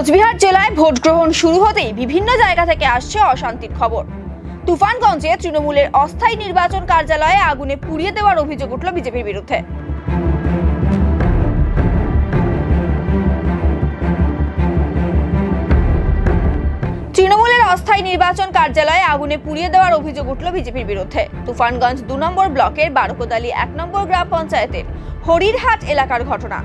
কোচবিহার জেলায় ভোট গ্রহণ শুরু হতেই বিভিন্ন জায়গা থেকে আসছে অশান্তির খবর। তুফানগঞ্জে তৃণমূলের অস্থায়ী নির্বাচন কার্যালয়ে আগুনে পুড়িয়ে দেওয়ার অভিযোগ উঠল বিজেপির বিরুদ্ধে। তৃণমূলের অস্থায়ী নির্বাচন কার্যালয়ে আগুনে পুড়িয়ে দেওয়ার অভিযোগ উঠল বিজেপির বিরুদ্ধে। তুফানগঞ্জ ২ নম্বর ব্লকের বারোকোদালি ১ নম্বর গ্রাম পঞ্চায়েতের হরিরহাট এলাকার ঘটনা।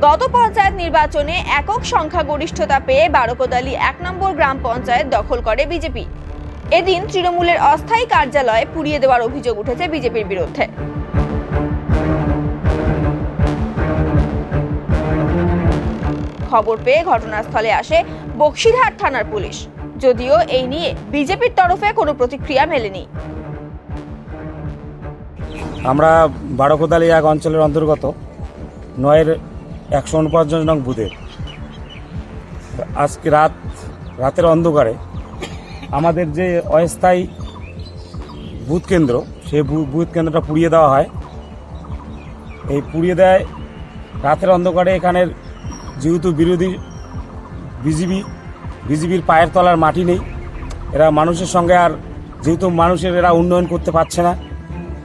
গত পঞ্চায়েত নির্বাচনে একক সংখ্যাগরিষ্ঠতা পেয়ে বারোকোদালি ১ নম্বর গ্রাম পঞ্চায়েত দখল করে বিজেপি। এদিন তৃণমূলের অস্থায়ী কার্যালয়ে পুড়িয়ে দেওয়ার অভিযোগ উঠেছে বিজেপির বিরুদ্ধে। খবর পেয়ে ঘটনাস্থলে আসে বক্সিরহাট থানার পুলিশ, যদিও এই নিয়ে বিজেপির তরফে কোনো প্রতিক্রিয়া মেলেনি। আমরা বারোকোদালি ১ অঞ্চলের অন্তর্গত ৯-এর ১৪৯ নং বুথের আজকে রাতের অন্ধকারে আমাদের যে অস্থায়ী বুথ কেন্দ্র, সেই বুথ কেন্দ্রটা পুড়িয়ে দেওয়া হয়। এই পুড়িয়ে দেয় রাতের অন্ধকারে। এখানের যেহেতু বিরোধী বিজেপির পায়ের তলার মাটি নেই, এরা মানুষের সঙ্গে আর যেহেতু মানুষের এরা উন্নয়ন করতে পারছে না,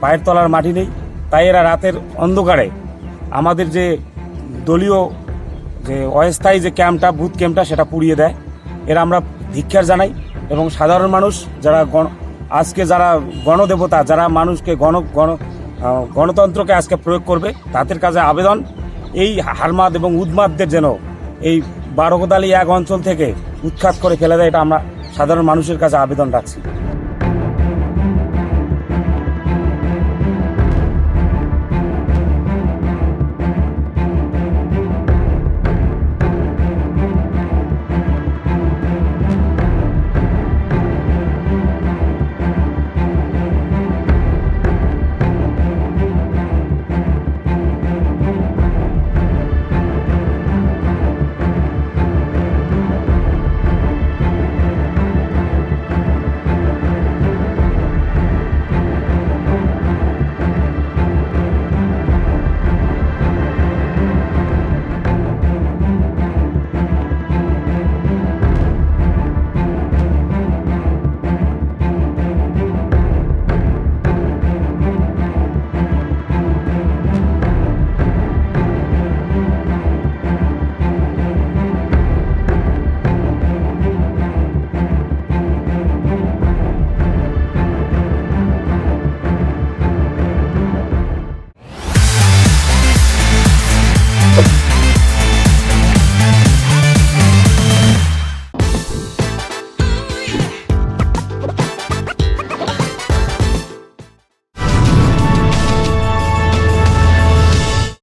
পায়ের তলার মাটি নেই, তাই এরা রাতের অন্ধকারে আমাদের যে দলীয় যে অস্থায়ী যে ক্যাম্পটা, বুথ ক্যাম্পটা, সেটা পুড়িয়ে দেয়। এরা আমরা ধিক্কার জানাই এবং সাধারণ মানুষ যারা আজকে যারা গণদেবতা, যারা মানুষকে গণতন্ত্রকে আজকে প্রয়োগ করবে, তাদের কাছে আবেদন এই হারমাদ এবং উদ্মাদদের যেন এই বারোকোদালি ১ অঞ্চল থেকে উৎখাত করে ফেলে দেয়। এটা আমরা সাধারণ মানুষের কাছে আবেদন রাখছি।